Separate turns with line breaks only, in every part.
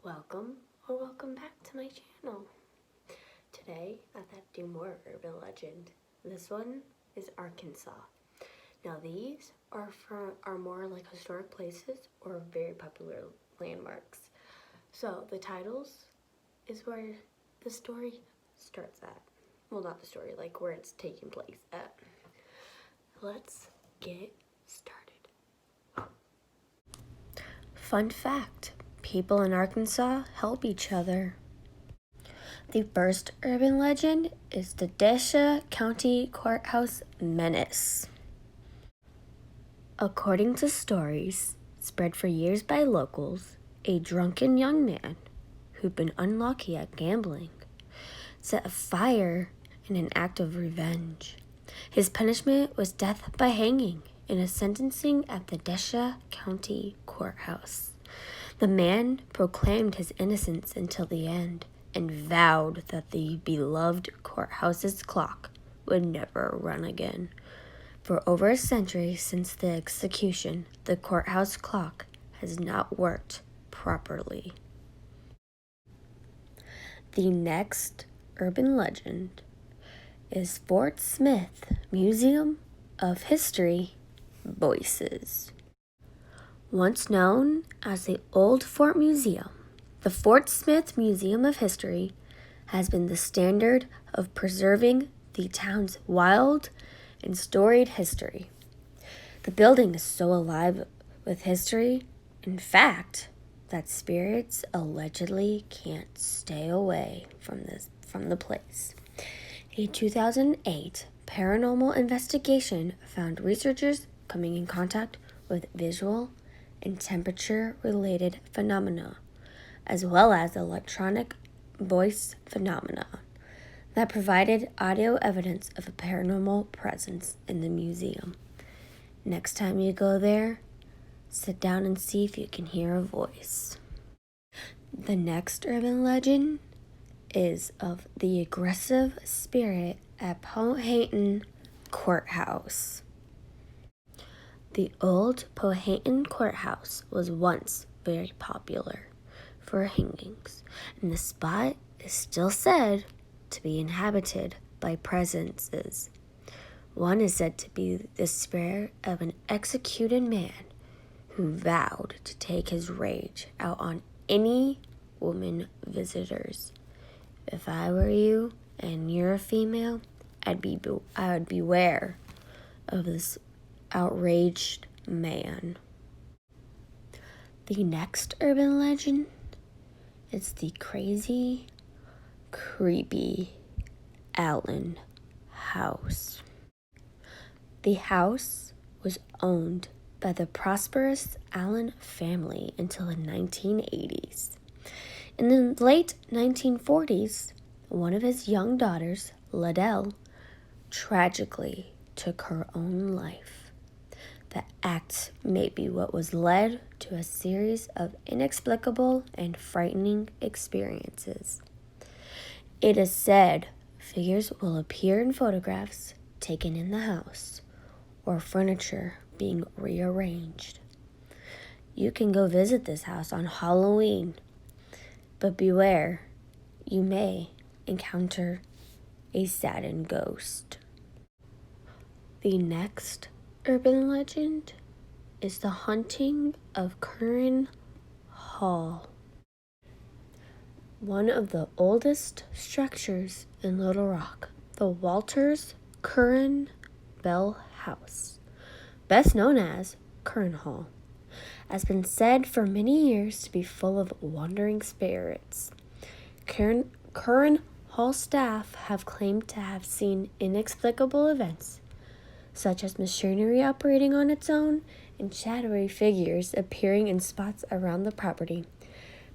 Welcome or welcome back to my channel. Today I thought I'd do more urban legend. This one is Arkansas. Now these are more like historic places or very popular landmarks. So the titles is where the story starts at. Well, not the story, like where it's taking place at. Let's get started. Fun fact. People in Arkansas help each other. The first urban legend is the Desha County Courthouse Menace. According to stories spread for years by locals, a drunken young man who'd been unlucky at gambling set a fire in an act of revenge. His punishment was death by hanging in a sentencing at the Desha County Courthouse. The man proclaimed his innocence until the end and vowed that the beloved courthouse's clock would never run again. For over a century since the execution, the courthouse clock has not worked properly. The next urban legend is Fort Smith Museum of History Voices. Once known as the Old Fort Museum, the Fort Smith Museum of History has been the standard of preserving the town's wild and storied history. The building is so alive with history, in fact, that spirits allegedly can't stay away from the place. A 2008 paranormal investigation found researchers coming in contact with visual and temperature-related phenomena, as well as electronic voice phenomena that provided audio evidence of a paranormal presence in the museum. Next time you go there, sit down and see if you can hear a voice. The next urban legend is of the aggressive spirit at Powhatan Courthouse. The old Powhatan Courthouse was once very popular for hangings, and the spot is still said to be inhabited by presences. One is said to be the spirit of an executed man who vowed to take his rage out on any woman visitors. If I were you and you're a female, I would beware of this outraged man. The next urban legend is the crazy, creepy Allen House. The house was owned by the prosperous Allen family until the 1980s. In the late 1940s, one of his young daughters, Liddell, tragically took her own life. The act may be what was led to a series of inexplicable and frightening experiences. It is said figures will appear in photographs taken in the house or furniture being rearranged. You can go visit this house on Halloween, but beware, you may encounter a saddened ghost. The next urban legend is the haunting of Curran Hall, one of the oldest structures in Little Rock. The Walters Curran Bell House, best known as Curran Hall, has been said for many years to be full of wandering spirits. Curran Hall staff have claimed to have seen inexplicable events, such as machinery operating on its own and shadowy figures appearing in spots around the property.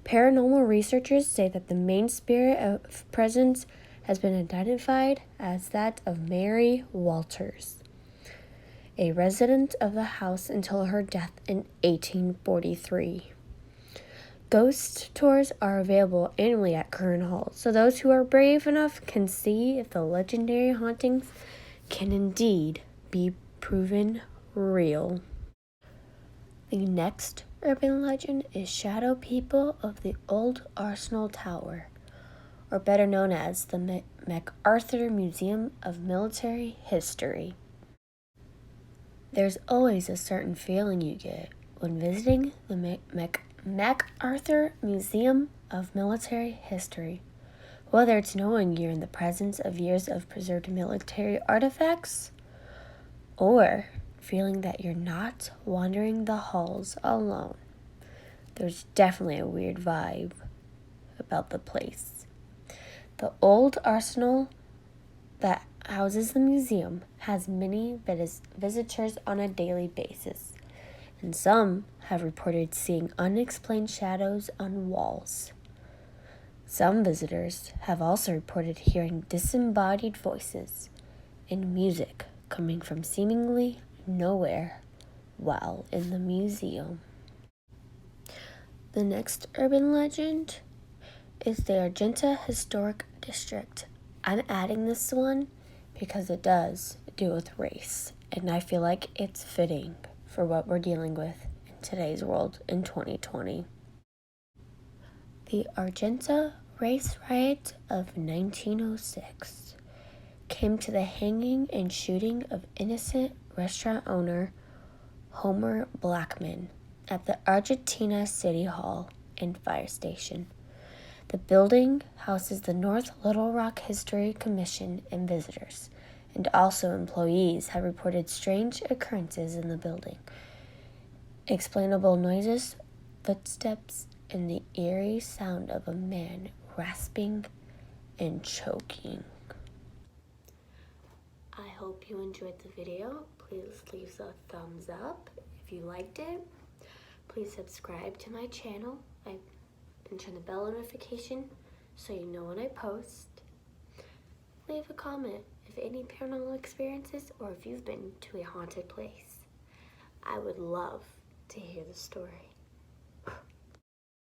Paranormal researchers say that the main spirit of presence has been identified as that of Mary Walters, a resident of the house until her death in 1843. Ghost tours are available annually at Curran Hall, so those who are brave enough can see if the legendary hauntings can indeed be proven real. The next urban legend is Shadow People of the Old Arsenal Tower, or better known as the MacArthur Museum of Military History. There's always a certain feeling you get when visiting the MacArthur Museum of Military History, whether it's knowing you're in the presence of years of preserved military artifacts, or feeling that you're not wandering the halls alone. There's definitely a weird vibe about the place. The old arsenal that houses the museum has many visitors on a daily basis, and some have reported seeing unexplained shadows on walls. Some visitors have also reported hearing disembodied voices and music coming from seemingly nowhere while in the museum. The next urban legend is the Argenta Historic District. I'm adding this one because it does deal with race, and I feel like it's fitting for what we're dealing with in today's world in 2020. The Argenta race riot of 1906 came to the hanging and shooting of innocent restaurant owner Homer Blackman at the Argentina City Hall and Fire Station. The building houses the North Little Rock History Commission and visitors, and also employees have reported strange occurrences in the building. Explainable noises, footsteps, and the eerie sound of a man rasping and choking. I hope you enjoyed the video. Please leave a thumbs up if you liked it. Please subscribe to my channel and turn the bell notification so you know when I post. Leave a comment if any paranormal experiences or if you've been to a haunted place. I would love to hear the story.